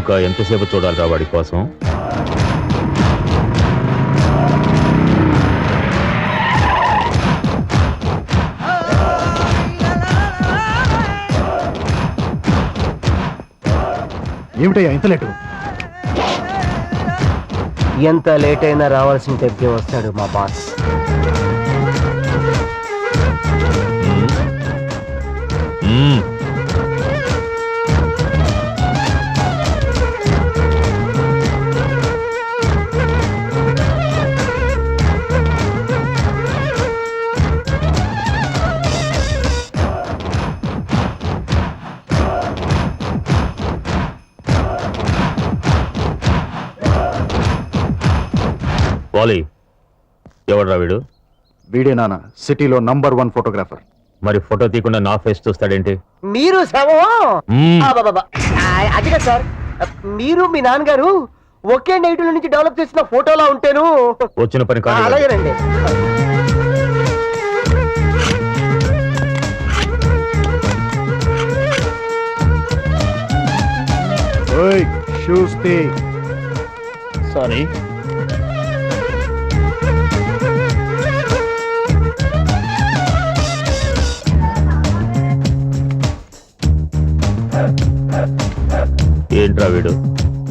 ఇంకా ఎంతసేపు చూడాలిరా వాడి కోసం? ఏమిటయ్యా ఇంత లేటు? ఎంత లేట్ అయినా రావాల్సిన టైంకి వస్తాడు మా బాస్. వాలీ, ఎవడ్రా వీడు? వీడే నాన్న, సిటీలో నంబర్ 1 ఫోటోగ్రాఫర్. మరి ఫోటో తీయకుండా నా ఫేస్ చూస్తాడేంటి? మీరు అది కదా సార్, మీరు మీ నాన్నగారు ఒకే నైట్ నుంచి డెవలప్ చేసిన ఫోటోలా ఉంటేను. వచ్చిన పని కాదు. అలాగేనండి. షూస్ తీ. సారీ. ఏంట్రా వీడు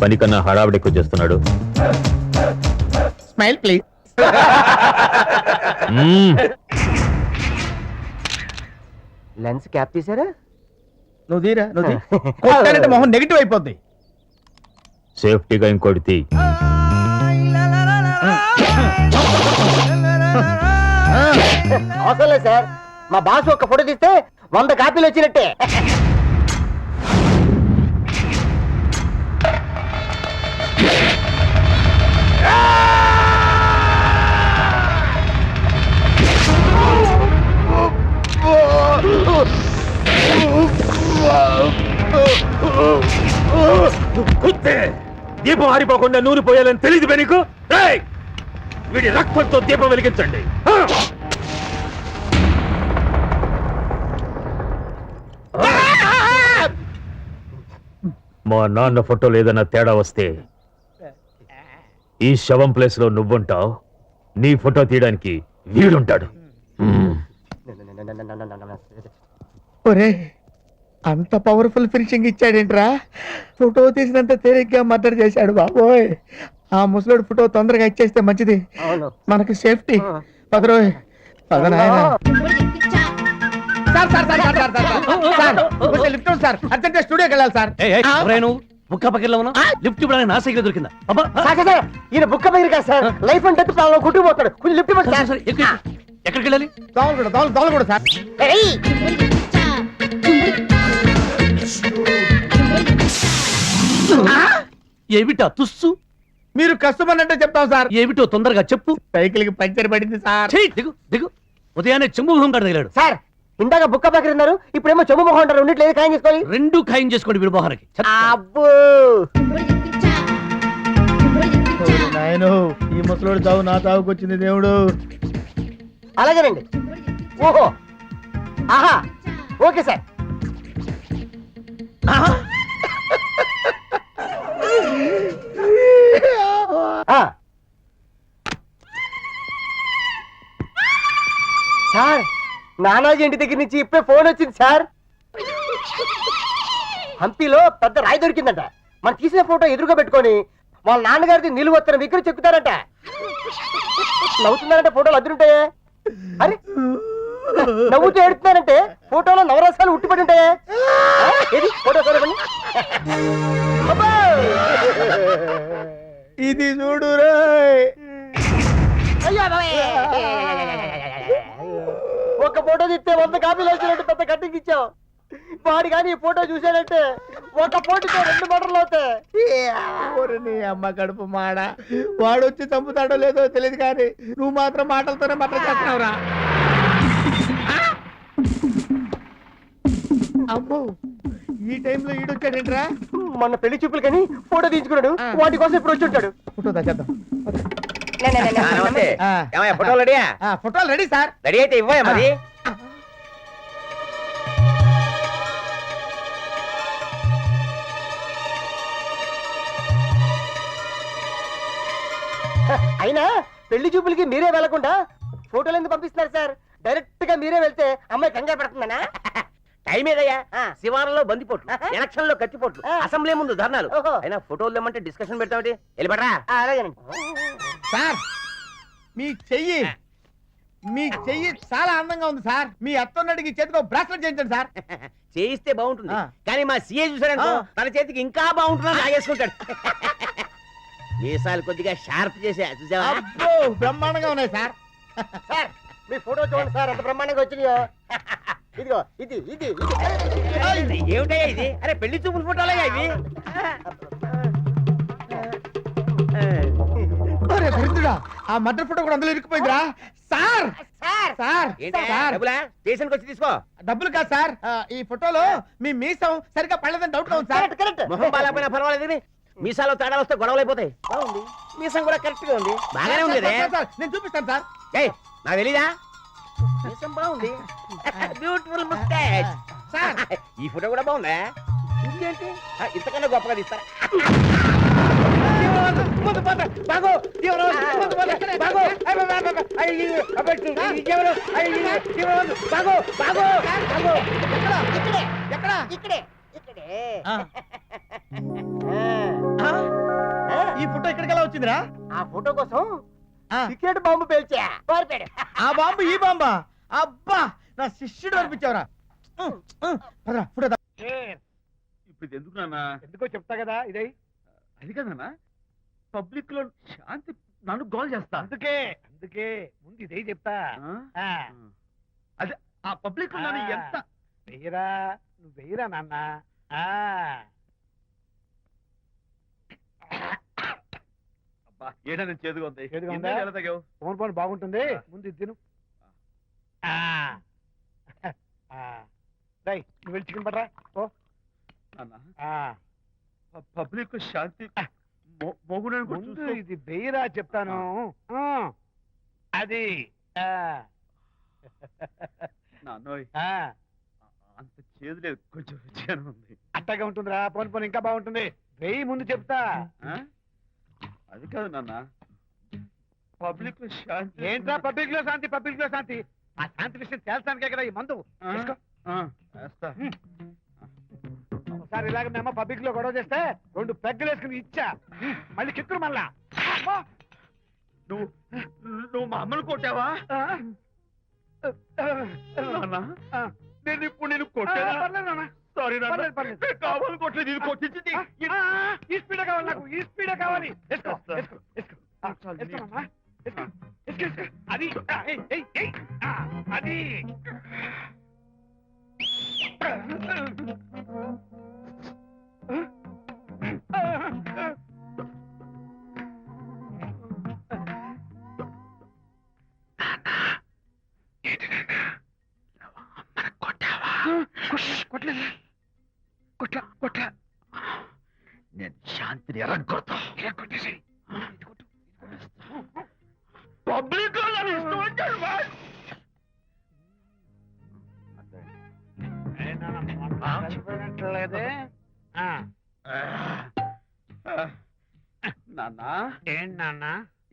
పని కన్నా హడావిడి ఎక్కువ చేస్తున్నాడు? Smile please. లెన్స్ క్యాప్ తీసారా? నువ్వు తీరా, నువ్వు కొట్టానంటే మొహం నెగిటివ్ అయిపోద్ది. సేఫ్టీగా ఇంకోటి తీ. అవసరం లేదు సార్, మా బాస్ ఒక ఫోటో తీస్తే 100 కాపీలు వచ్చినట్టే. దీపం ఆరిపోకుండా నూనె పోయాలని తెలియదు నీకు? వీడి రక్తంతో దీపం వెలిగించండి. మా నాన్న ఫోటోలు ఏదైనా తేడా వస్తే ఈ శవం ప్లేస్ లో నువ్వుంటావు, నీ ఫోటో తీయడానికి వీడుంటాడు. ఒరే, అంత పవర్ఫుల్ ఫినిషింగ్ ఇచ్చాడేంట్రా? ఫోటో తీసినంత తేలిగ్గా మర్డర్ చేశాడు బాబోయ్. ఆ ముసలోడు ఫోటో తొందరగా ఇచ్చేస్తే మంచిది, మనకి సేఫ్టీ. పదరోయ్ పదనాయన. అర్జెంట్ స్టూడియోకి వెళ్ళాలి సార్. బుక్క పక్కన ఉన్నా లిఫ్ట్ ఇవ్వడానికి నా సైకిల్ దొరికిందా? ఈయన బుక్క పగిరి కాదు సార్, లైఫ్ అంటే కుట్టుకుపోతాడు. కొంచెం లిఫ్ట్ ఇవ్వండి సార్. ఎక్కడికి వెళ్ళాలి? దోమలు కూడా సార్. ఏమిటా తుస్సు? మీరు కస్టమర్ అంటే చెప్తాం సార్. ఏమిటో తొందరగా చెప్పు. సైకిల్ కి పంచర్ పడింది సార్. దిగు దిగు. ఉదయాన్నే చెంబు మొహం కాడ తగిలాడు సార్. ఇందాక బుక్క పక్కన ఉన్నారు, ఇప్పుడేమో చెంబు మొహం అంటారు. ఉండట్లేదు, ఖాయం చేసుకోవాలి. రెండు ఖాయం చేసుకోండి వీడి మొహానికి. అబ్బో, నాయను, ఈ ముసలోడు చావు నా చావుకు వచ్చింది దేవుడు. అలాగేనండి. ఓహో, ఆహా, ఓకే సార్. సార్, నానాజీ ఇంటి దగ్గర నుంచి ఇప్పుడే ఫోన్ వచ్చింది సార్. హంపీలో పెద్ద రాయి దొరికిందంట. మనం తీసిన ఫోటో ఎదురుగా పెట్టుకొని వాళ్ళ నాన్నగారిది నిలువత్తరం విగ్రహం చెక్కుతారంట. నవ్వుతున్నారంటే ఫోటోలు అద్దరుంటాయే. అరే, నవ్వుతూ ఏడుతున్నారంటే ఫోటోలో నవరసాలు ఉట్టిపడి ఉంటాయే. ఏది ఫోటో చూడండి. ఇది చూడు. ఒక ఫోటో తీస్తే 100 కాపీలు వచ్చినట్టు పెద్ద కట్టింగ్ ఇచ్చావు. వాడు కానీ ఈ ఫోటో చూసాడంటే ఒక ఫోటోతో 2 మటర్లు అవుతాయి. నీ అమ్మ కడుపు మాడ. వాడు వచ్చి చంపుతాడో లేదో తెలియదు కానీ నువ్వు మాత్రం మాటలతోనే మటర్ చేస్తున్నావురా. అమ్మో, ఈ టైంలో ఈడొచ్చాడేంట్రా? మొన్న పెళ్లి చూపులు కానీ ఫోటో తీసుకున్నాడు. వాటి కోసం ఇప్పుడు వచ్చి ఉంటాడు. ఫోటో తగ్గద్దాం. ఫోటోలు రెడీ? ఫోటోలు రెడీ సార్. రెడీ అయితే ఇవ్వ మరి. అయినా పెళ్లి చూపులకి మీరే వెళ్లకుండా ఫోటోలు ఎందుకు పంపిస్తున్నారు సార్? డైరెక్ట్ గా మీరే వెళ్తే అమ్మాయి కంగారు పడుతుందనా? టైం ఏదయ్యా? శివారంలో బందిపోట్లు, ఎలక్షన్ లో కత్తిపోట్లు, అసెంబ్లీ ముందు ధర్నాలు. ఓహో. అయినా ఫోటోలు తెమ్మంటే డిస్కషన్ పెడతామటి. వెళ్ళిపడరా. అలాగేనండి. సార్ మీ చెయ్యి చాలా అందంగా ఉంది సార్. మీ అత్తన్నడికి చేతితో బ్రాస్లెట్ చేయించండి సార్. చేయిస్తే బాగుంటుంది, ఆ. కానీ మా సీఏ చూసారనుకో ఆ. తన చేతికి ఇంకా బాగుంటుందని లాగేసుకుంటాడు. మీసాలు కొద్దిగా షార్ప్ చేసే చూసావా? అబ్బో బ్రహ్మాండంగా ఉన్నాయి సార్. సార్ మీ ఫోటో చూడండి సార్, ఎంత బ్రహ్మాండంగా వచ్చినాయో. ఇదిగో ఇది ఇది ఇది ఏమిటయ్యా ఇది? అరే పెళ్లి చూపుల ఫోటోలే ఇవి. ఒరే దరిద్రుడా, ఆ మటర్ ఫోటో కూడా అందులో ఇరుక్కుపోయిందిరా. సార్ సార్ సార్ ఏంటి సార్, డబ్బులా? స్టేషన్కి వచ్చి తీసుకో. డబ్బులు కాదు సార్. ఈ ఫోటోలో మీ మీసం సరిగ్గా పడలేదని డౌట్ గా ఉంది సార్. కరెక్ట్ కరెక్ట్ మొహం బాగాలేకపోయినా పర్వాలేదు కానీ మీసాలో తేడా వస్తే గొడవలు అయిపోతాయి. బాగుంది. మీసం కూడా కరెక్ట్ గా ఉంది, బాగానే ఉంది. సార్, సార్, నేను చూపిస్తాను సార్. ఏయ్ నాకు తెలీదా? మీసం బాగుంది, బ్యూటిఫుల్ ముస్టాచ్. సార్ ఈ ఫోటో కూడా బాగుందా? ఇంకేంటి ఇంతకన్నా గొప్పగా తీస్తారా? ఇక్కడే ఎక్కడ? ఇక్కడే ఇక్కడే. ఆ. ఈ ఫోటో ఇక్కడికి ఎలా వచ్చిందిరా? ఆ ఫోటో కోసం ఆ. టికెట్ బాంబు పేల్చా పారిపోయాడు. ఆ బాంబు ఈ బాంబా? అబ్బా నా శిష్యుడు అనిపించావురా. పదరా, ఫోటో దా. ఇప్పుడు ఎందుకు నాన్న? ఎందుకో చెప్తా కదా ఇదే. అది కదన్నా, పబ్లిక్ లో శాంతి నన్ను గోల్ చేస్తా. అందుకే ముందు ఇదే చెప్తా. ఆ? అదే ఆ పబ్లిక్ లో నన్ను ఎంత వెయ్యరా, నువ్వు వెయ్యరా నాన్న. అబ్బా ఏడా నేను చేదుగా ఉంది. చేదుగా ఉందా? ఎందుకు ఎలా తాగావు? ఫోన్ బాగుంటుంది, ముందు ఇది తిను. నువ్వు వెళ్ళి చికెన్ పట్టరా. ఓ నాన్న పబ్లిక్ శాంతి మొగుడని కూడా ముందు చూసుకో. ఇది వెయ్యరా చెప్తాను. అది నాన్నోయ్ అంత చేదు లేదు, కొంచెం రుచిగానే ఉంది. అట్టగా ఉంటుందిరా. పోను ఇంకా బాగుంటుంది. వెయ్యి ముందు చెప్తా. ఆ? అది కాదు నాన్న, పబ్లిక్ లో శాంతి ఏంట్రా పబ్లిక్ లో శాంతి? పబ్లిక్ లో శాంతి ఆ శాంతి విషయం తేల్చడానికే కదా ఈ మందు. ఆ? తీసుకో. ఆ, వేస్తా. ఒకసారి ఇలాగ మేము పబ్లిక్ లో గొడవ చేస్తే 2 పెగ్గలు వేసుకుని ఇచ్చా. మళ్ళీ చిక్కురు మళ్ళా. అమ్మా! నువ్వు నువ్వు మా అమ్మను కొట్టావా? నాన్న, నేను ఇప్పుడు నేను కొట్టానా? పర్లేదు నాన్న. సారీ నాన్న, పర్లేదు, పర్లేదు. నేను కావాలని కొట్టలేదు, ఇది కొట్టించింది. ఈ స్పీడే కావాలి నాకు, ఈ స్పీడే కావాలి. వేసుకో, వేసుకో, వేసుకో. వేసుకో నాన్న. వేసుకో, వేసుకో, వేసుకో. అది ఏయ్, ఏయ్, ఏయ్. అది నేను శాంతిని ఎరగొడతా. పబ్లిక్ లో నన్ను ఇష్టం వచ్చాడు బా. చనిపోయినట్లేదే. నాన్న, ఏంటి నాన్న?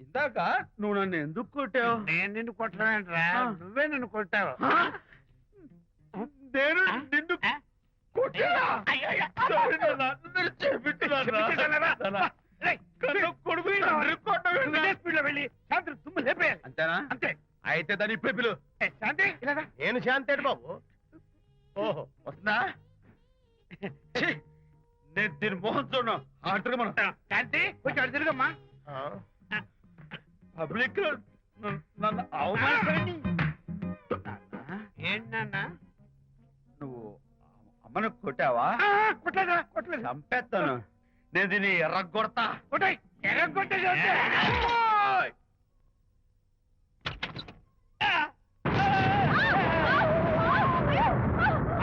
ఇందాక నువ్వు నన్ను ఎందుకు కొట్టావు? నేను నిన్ను కొట్టలేంట్రా, నువ్వే నిన్ను కొట్టావు. నేను నిన్ను కొట్టానా? సారీ నాన్న, నేను చేపించున్నాను. కన్ను కొడుకు తండ్రి కొట్టవేంటి? స్పీడ్ లో వెళ్ళి శాంతి తుమ్ము లేపేయాలి. అంతేనా? అంతే. అయితే దాని ఇప్పుడే పిలు. శాంతి ఇలా రా. నేను శాంతేడు బాబు. ఓహో వస్తుందా? ఛీ, నేను దీని మోహన్ చూడను. ఆటగా మనం శాంతి కొంచెం అటు తిరుగమ్మా. పబ్లిక్ లో నన్ను అవమానించండి. ఏంటి నాన్న? నువ్వు అమ్మను కొట్టావా? కొట్టలేదా? కొట్టలేదు. చంపేస్తాను. నేను దీన్ని ఎర్రగొడతా. కొట్టాయి, ఎర్రగొట్టేసి వస్తే.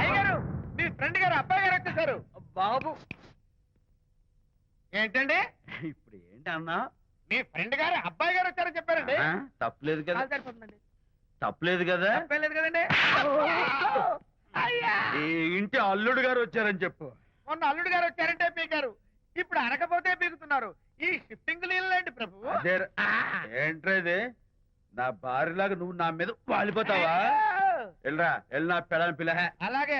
అయ్యగారు, మీ ఫ్రెండ్ గారు అబ్బాయి గారు వచ్చేసారు. బాబు ఏంటండి? ఇప్పుడు ఏంటన్నా? మీ ఫ్రెండ్ గారు అబ్బాయి గారు వచ్చారని చెప్పారండి. తప్పలేదు కదా? సరిపోతుందండి. తప్పలేదు కదా? తప్పలేదు కదండి. ఈ ఇంటి అల్లుడు గారు వచ్చారని చెప్పు. మొన్న అల్లుడు గారు వచ్చారంటే పీకారు. ఇప్పుడు అనకపోతే పీకుతున్నారు. ఈ షిఫ్టింగ్ ఏంటి ప్రభు? ఏంట్రా ఇది? నా భార్యలాగా నువ్వు నా మీద వాలిపోతావా? వెళ్ళరా, వెళ్ళి నా పెళ్ళని పిల్ల. అలాగే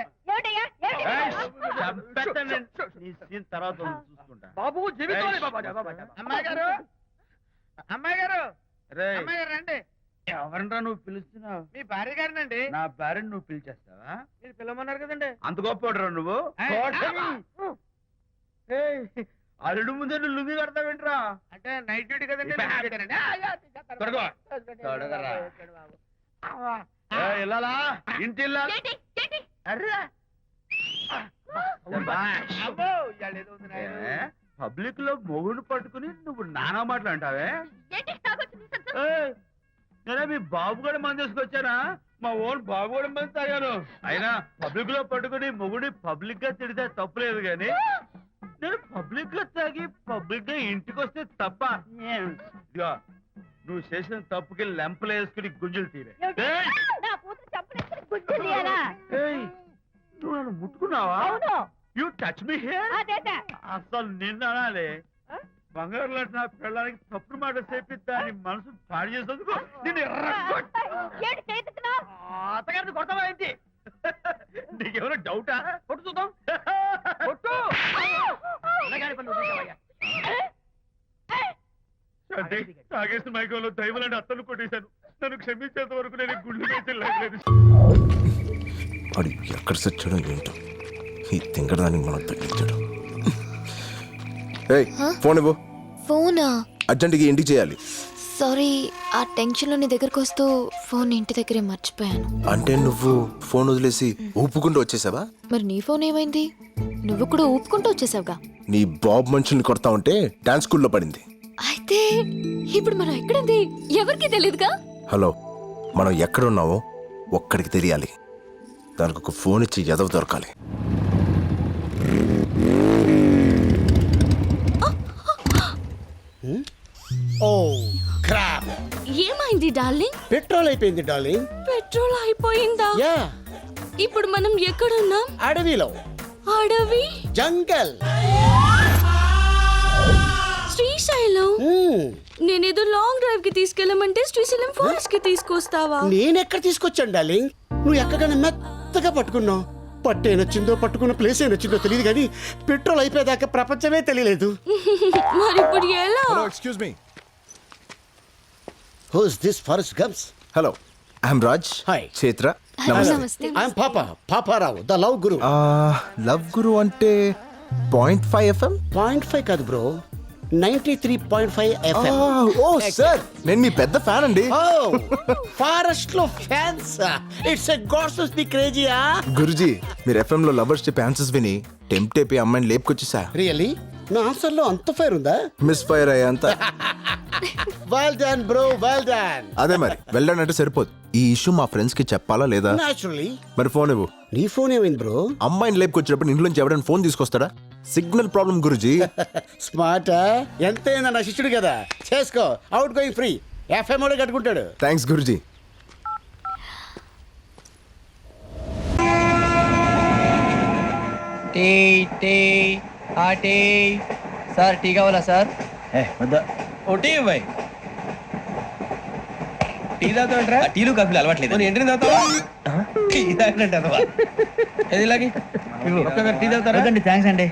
తర్వాత చూసుకుంటా. బాబు జీవితం. అమ్మాయి గారు, అమ్మాయి గారు, అమ్మాయి గారు రండి. ఎవరంటా నువ్వు పిలుస్తున్నావు? మీ భార్య గారినండి. నా భార్యను నువ్వు పిలిచేస్తావా? మీరు పిలవమన్నారు కదండి. అంత గొప్ప నువ్వు? అల్లుడు ముందే నువ్వు లుంగి కడతావేంట్రా? అంటే నైట్ డ్యూటీ కదండి. వెళ్ళాలా? ఇంటి పబ్లిక్ లో మొగుడు పట్టుకుని నువ్వు నానా మాటలు అంటావే? నేనే మీ బాబు కూడా మంది తీసుకొచ్చానా? మా ఓన్ బాబు కూడా మంది తాగాను. అయినా పబ్లిక్ లో పట్టుకుని మొగుడి పబ్లిక్ గా తిడితే తప్పులేదు గాని నేను పబ్లిక్ గా తాగి పబ్లిక్ గా ఇంటికి వస్తే తప్ప. ఇదిగో నువ్వు చేసిన తప్పుకి లెంపలు వేసుకుని గుంజులు తీరే. నువ్వు నన్ను ముట్టుకున్నావా? You touch me here. అసలు నిన్న అనాలి. బంగారు లాంటి నా పిల్లలకి తప్పుడు మాట చెప్పి దాని మనసు పాడు చేసేందుకు నేను అత్తగారిని కొడతావా ఏంటి? నీకేమైనా డౌటా? కొట్టు చూద్దాం. కొట్టు. తాగేసిన మైకంలో దైవలాంటి అత్తలు కొట్టేశాను. నన్ను క్షమించేంత వరకు నేను గుండె వేసి లేదు. వాడు ఎక్కడ సచ్చాడో ఏంటో, ఈ తింగరదానికి మనం తగ్గించాడు. ఫోన్ ఇవ్వు. ఫోనా? అర్జెంట్గా ఇంటికి చేయాలి. సారీ, ఆ టెన్షన్లో నీ దగ్గరకు వస్తూ ఫోన్ ఇంటి దగ్గరే మర్చిపోయాను. అంటే నువ్వు ఫోన్ వదిలేసి ఊపుకుంటూ వచ్చేసావా? మరి నీ ఫోన్ ఏమైంది? నువ్వు కూడా ఊపుకుంటూ వచ్చేసావుగా. నీ బాబు మనుషుల్ని కొడతా ఉంటే డాన్స్ స్కూల్లో పడింది. అయితే ఇప్పుడు మనం ఎక్కడుంది ఎవరికి తెలియదుగా. హలో, మనం ఎక్కడున్నావో ఒక్కడికి తెలియాలి. దానికి ఒక ఫోన్ ఇచ్చి ఎదవ దొరకాలి. ఏమైంది డార్లింగ్? పెట్రోల్ అయిపోయింది డార్లింగ్. పెట్రోల్ అయిపోయిందా? యా. ఇప్పుడు మనం ఎక్కడున్నాం? అడవిలో. అడవి? జంగల్. శ్రీశైలం. నేనేదో లాంగ్ డ్రైవ్ కి తీసుకెళ్ళమంటే శ్రీశైలం ఫారెస్ట్ కి తీసుకొస్తావా? నేనెక్కడ తీసుకొచ్చాను డార్లింగ్? నువ్వు ఎక్కగానే మెత్తగా పట్టుకున్నావు. పట్టేనొచ్చిందో పట్టుకున్న ప్లేస్ ఏనొచ్చిందో తెలియదు కానీ పెట్రోల్ అయిపోయేదాకా ప్రపంచమే తెలియలేదు. మరి ఇప్పుడు ఎలా? Excuse me. Who's this forest gums? Hello, I'm Raj. Hi. Chaitra. నమస్తే. I'm Paparao, the love guru. Love guru అంటే 0.5 FM? 0.5 కాదు బ్రో, 93.5 FM. ఓ సార్, నేను మీ పెద్ద ఫ్యాన్ అండి. ఫారెస్ట్ లో fans. It's a god's the క్రేజీయా. గురుజీ, మీరు FM లో లవర్స్ చెప్పే ఆన్సర్స్ విని టెంప్ట్ అయిపోయి అమ్మాయిని లేపుకొచ్చేసా. రియల్లీ? నా ఆన్సర్ లో అంత ఫైర్ ఉందా? మిస్ ఫైర్ అయ్యేంత. Well done bro, well done. అదే మరి, వెళ్ళానంటే సరిపోదు. ఈ ఇష్యూ మా ఫ్రెండ్స్ కి చెప్పాలా లేదా? నాచురల్లీ. మరి ఫోన్ ఇవ్వు. నీ ఫోన్ ఏమైంది బ్రో? అమ్మాయిని లేపుకొచ్చినప్పుడు ఇంట్లోంచి ఎవరైనా ఫోన్ తీసుకొస్తాడా? Signal problem Guruji. స్మార్ట్. ఎంతైనా నా శిష్యుడు కదా, చేసుకో. Out going free. FM ఓడే కట్టుకుంటాడు. థ్యాంక్స్ గురుజీ. టీ టీ ఆ టీ సార్, టీ కావాలా సార్? ఓ టీ ఇవ్వాయి. టీ తాగుతాంట్రా? టీలు కాఫీలు అలవాట్లేదు. ఏంటి తాగుతావా? టీ తాగినట్టు అదవా. ఏది ఇలాగే ఒక్కగారు టీ తాగుతారా? థ్యాంక్స్ అండి.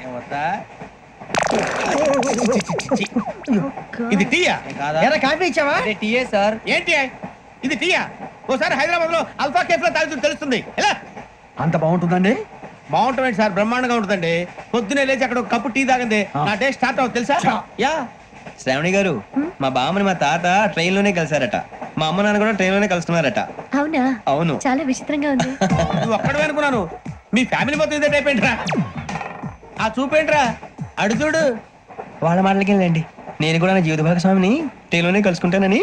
ఇది టీయా? కాఫీ ఇచ్చావా? టీయే సార్. ఏంటి ఇది టీయా? ఓసారి హైదరాబాద్ లో అల్ఫా కేఫ్ లో తాగుతూ తెలుస్తుంది. ఎలా అంత బాగుంటుందండి? బాగుంటుంది సార్, బ్రహ్మాండంగా ఉంటుందండి. పొద్దునే లేచి అక్కడ ఒక కప్పు టీ తాగింది నా డే స్టార్ట్ అవుతుంది తెలుసా? యా. శ్రావణి గారు, మా బామ్మని మా తాత ట్రైన్ లోనే కలిసారట. మా అమ్మ నాన్న కూడా ట్రైన్ లోనే కలుస్తున్నారట. అవునా? అవును. చాలా విచిత్రంగా ఉంది. నువ్వు ఒక్కడే అనుకున్నాను, మీ ఫ్యామిలీ మొత్తం ఇదే టైప్ ఏంట్రా? ఆ చూపేంట్రా, అడు చూడు. వాళ్ళ మాటలకి వెళ్ళండి. నేను కూడా నా జీవిత భాగస్వామిని ట్రైన్ లోనే కలుసుకుంటానని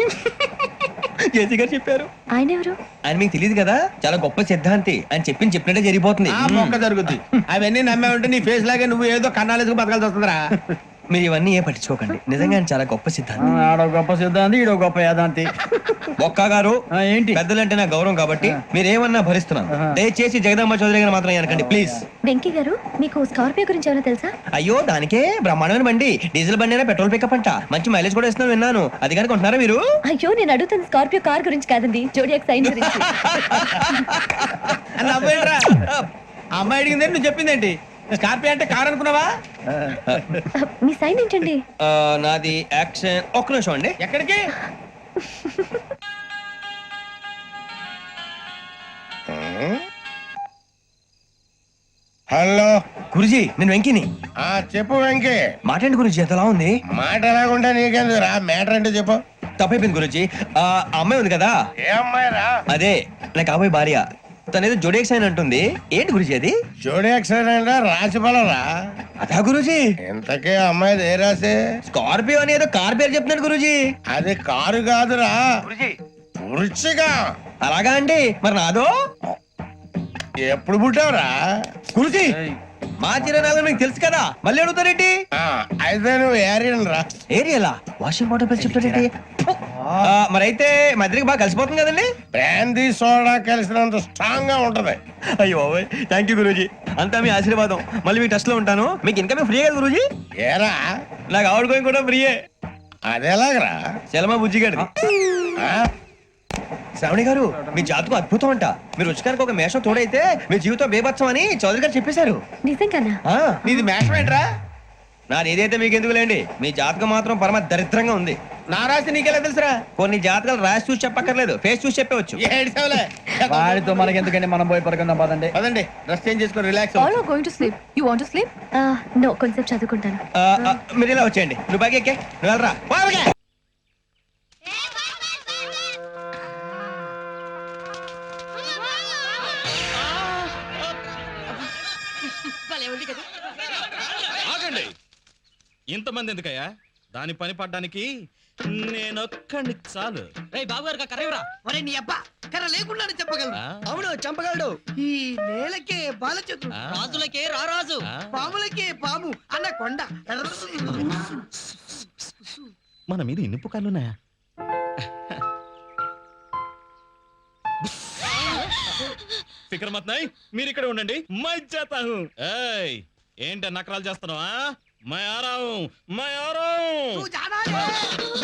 జేసీ గారు చెప్పారు. ఆయన ఎవరు? ఆయన మీకు తెలియదు కదా, చాలా గొప్ప సిద్ధాంతి అని చెప్పినట్టే జరిగిపోతుంది. మొక్క జరుగుద్ది. అవన్నీ నమ్మే ఉంటే నీ ఫేస్ లాగే నువ్వు ఏదో కన్నాలేసుకు బతకాల్సి వస్తుందిరా. మీరు ఇవన్నీ ఏ పట్టించుకోకండి నిజంగా ఆయన చాలా గొప్ప సిద్ధాంతి ఆడో గొప్ప సిద్ధాంతి ఈడో గొప్ప యాదాంతి. ఒక్క గారు ఏంటి? పెద్దలంటే నా గౌరవం కాబట్టి మీరు ఏమన్నా భరిస్తున్నాను. దయచేసి జగదాంబ చౌదరి గారు మాత్రం అనకండి ప్లీజ్. వెంకీ గారు మీకు స్కార్పియో గురించి ఏమైనా తెలుసా? అయ్యో దానికే బ్రహ్మాండమైన బండి, డీజిల్ బండి అయినా పెట్రోల్ పికప్ అంట, మంచి మైలేజ్ కూడా ఇస్తున్నాను విన్నాను. అది కనుక ఉంటున్నారా మీరు? అయ్యో నేను అడుగుతుంది స్కార్పియో కార్ గురించి కాదండి, జోడియాక్ సైన్ గురించి. అమ్మాయి అడిగింది నువ్వు చెప్పిందేంటి? స్కార్పియో అంటే కార్ అనుకున్నావా? మీ సైన్ ఏంటండి? నాది యాక్షన్. ఒక్క నిమిషం అండి. ఎక్కడికి? హలో గురుజీ నేను వెంకిని. చెప్పు వెంకీ. మాట్లాడి గురుజీ ఎంతలా ఉంది? మాట ఎలాగుంటా నీకెందుకు రా, మ్యాటర్ అంటే చెప్పు. తప్పైపోయింది గురుజీ. ఆ అమ్మాయి ఉంది కదా, ఏ అమ్మాయి రా? అదే నా కాబోయే భార్య. తనేదో జోడియాక్ సైన్ అంటుంది. ఏంటి గురుజీ అది? జోడి యాక్సిడెంట్ రాసి రా. అదా గురుజీ? ఇంతకీ అమ్మాయిది ఏ రాసి? స్కార్పియో అని ఏదో కార్ పేరు చెప్తున్నాడు గురుజీ. అది కారు కాదురా, వృచ్చిగా. అలాగా అండి, మరి నాదో? ఎప్పుడు పుట్టావురా? గురుజీ మా చిరనాలు మీకు తెలుసు కదా, మళ్ళీ అడుగుతారేంటి? అయితే నువ్వు ఏరియన్ రా. ఏరియాలా? వాషింగ్ వాటర్ పేరు చెప్తారేంటి? మరైతే మా ఇద్దరికి బాగా కలిసిపోతుంది కదండి. బ్రాందీ సోడా కలిసినంత స్ట్రాంగ్ గా ఉంటది. అయ్యో థ్యాంక్ యూ గురూజీ, అంతా మీ ఆశీర్వాదం. మళ్ళీ మీ టచ్ లో ఉంటాను. మీకు ఇంకా ఫ్రీ కదా గురూజీ? ఏరా నాకు ఆవిడ గోయింగ్ కూడా ఫ్రీయే. అదేలాగరా? చలమా బుజ్జి గారి. శ్రావణి గారు మీ జాతకు అద్భుతం అంట. మీరు రుచికానికి ఒక మేషం తోడైతే మీ జీవితం బేబత్సం అని చౌదరి గారు చెప్పేశారు. నిజంగానా? నీది మేషం ఏంట్రా? నాది ఏదైతే మీకు ఎందుకులేండి, మీ జాతకం మాత్రం పరమ దరిద్రంగా ఉంది. నా రాసి నీకెలా తెలుసురా? కొన్ని జాతకాలు రాసి చూసి చెప్పక్కర్లేదు, ఫేస్ చూసి చెప్పవచ్చు. వాడితో మనకి ఎందుకంటే మనం పోయి పడుకుందాం పదండి. పదండి, డ్రెస్ చేంజ్ చేసుకొని relax. All are going to sleep. You want to sleep? No, కొంచెం చదువుకుంటాను. మీరు ఇలా వచ్చేయండి. నువ్వు బాగా ఎక్కే, నువ్వు వెళ్ళరా. ఆగండి, ఇంతమంది ఎందుకయ్యా? దాని పని పడ్డానికి నేనొక్కడిని చాలు. బాబు గారు కర్రవరా? ఒరే నీ అబ్బా, కర్ర లేకుండా చెప్పగలరు. అవును చంపగలడు. ఈ నేలకే బాలచంద్రుడు, రాజులకే రారాజు, పాములకే పాము అన్న కొండ. మన మీద ఇనుపు కళ్ళున్నాయా? ఫికర్ మత్ నై, మీరు ఇక్కడ ఉండండి. మై జాతా హూ. ఏయ్ ఏంట నకరాలు చేస్తున్నావా? మై ఆ రహా హూ, మై ఆ రహా హూ.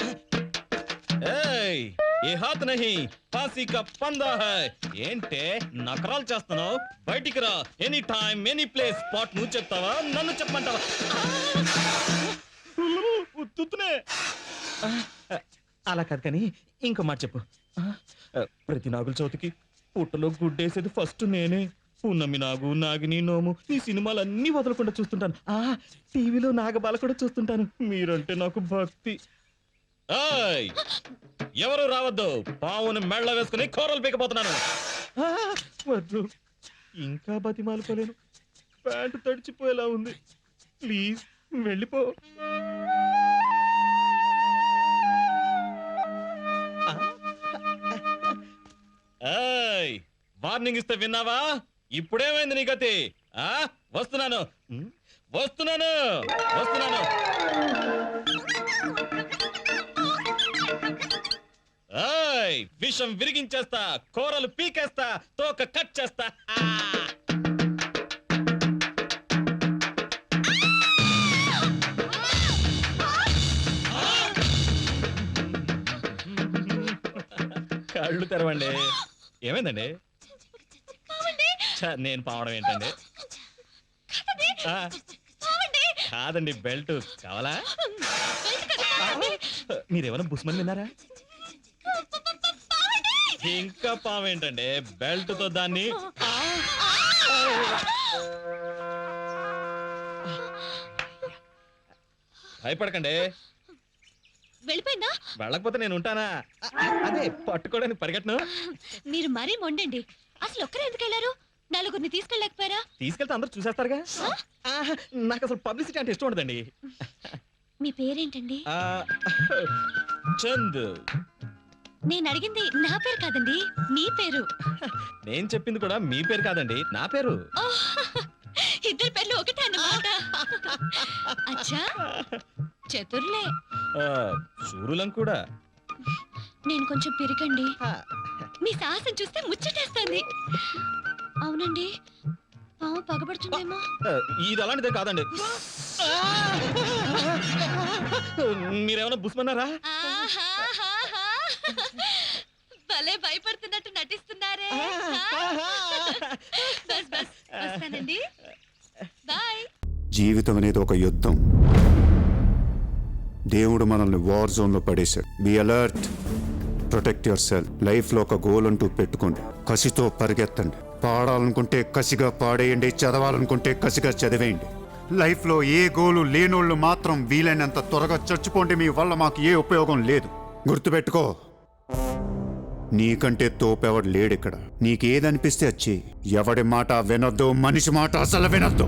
ఏయ్ ఏ హాత్ నహీ ఫాసీ కా పందా హై. ఏంటే నకరాలు చేస్తున్నావు? బయటికి రా. Any time any place spot. నువ్వు చెప్తావా నన్ను చెప్పమంటావా? ఉత్తునే అలా కాదు కానీ ఇంకో మాట చెప్పు. ప్రతి నాగుల చవితికి పుట్టలో గుడ్డేసేది ఫస్ట్ నేనే. పున్నమి నాగు, నాగిని, నోము ఈ సినిమాలన్నీ వదలకుండా చూస్తుంటాను. టీవీలో నాగబాల కూడా చూస్తుంటాను. మీరంటే నాకు భక్తి. ఏయ్ ఎవరు రావద్దు, పావును మెళ్ళ వేసుకుని కూరలు పీకపోతున్నాను. వద్దు, ఇంకా బతిమాలుకోలేను. ప్యాంటు తడిచిపోయేలా ఉంది. ప్లీజ్ వెళ్ళిపో. వార్నింగ్ ఇస్తే విన్నావా? ఇప్పుడేమైంది నీ గతి? వస్తున్నాను వస్తున్నాను వస్తున్నాను. విషం విరిగించేస్తా, కూరలు పీకేస్తా, తోక కట్ చేస్తా. కళ్ళు తెరవండి. ఏమైందండి? నేను పావడం ఏంటండి? కాదండి, బెల్ట్ కావాలా? మీరేమైనా బుస్మని విన్నారా? ఇంకా పావేంటండి, బెల్ట్ తో దాన్ని. భయపడకండి. వెళ్ళిపోయిందా? వెళ్ళకపోతే నేను ఉంటానా? అదే పట్టుకోవడానికి పరిగెట్టను. మీరు మరీ మొండండి. అసలు ఒక్కరే ఎందుకు వెళ్ళారు? నలుగురిని తీసుకెళ్ళలేకపోయారా? తీసుకెళ్తే అందరూ చూసేస్తారుగా. నాకు అసలు పబ్లిసిటీ అంటే ఇష్టం ఉండదండి. మీ పేరేంటండి? చంద్. నేను అడిగింది నా పేరు కాదండి, మీ పేరు. నేను చెప్పింది కూడా మీ పేరు కాదండి, నా పేరు. ఇద్దరు పేర్లు ఒకటే అన్నమాట. అచ్చా చతుర్లే. చూరులం కూడా. నేను కొంచెం పిరికండి. మీ సాహసం చూస్తే ముచ్చటేస్తుంది. అవునండి, పాము పగబడుతుందేమో. ఇది అలాంటిదే కాదండి. మీరేమైనా బుస్మన్నారా? ఆహాహాహా. భలే భయపడుతున్నట్టు నటిస్తున్నారే. బస్ బస్ వస్తానండి. బాయ్. జీవితం అనేది ఒక యుద్ధం. దేవుడు మనల్ని వార్ జోన్లో పడేశాడు. Be alert, protect your self. లైఫ్లో ఒక గోల్ అంటూ పెట్టుకోండి. కసితో పరిగెత్తండి. పాడాలనుకుంటే కసిగా పాడేయండి, చదవాలనుకుంటే కసిగా చదివేయండి. లైఫ్లో ఏ గోలు లేనోళ్ళు మాత్రం వీలైనంత త్వరగా చచ్చిపోండి. మీ వల్ల మాకు ఏ ఉపయోగం లేదు. గుర్తుపెట్టుకో, నీకంటే తోపెవడు లేడిక్కడ. నీకేదనిపిస్తే వచ్చి ఎవడి మాట వినొద్దు, మనిషి మాట అసలు వినొద్దు.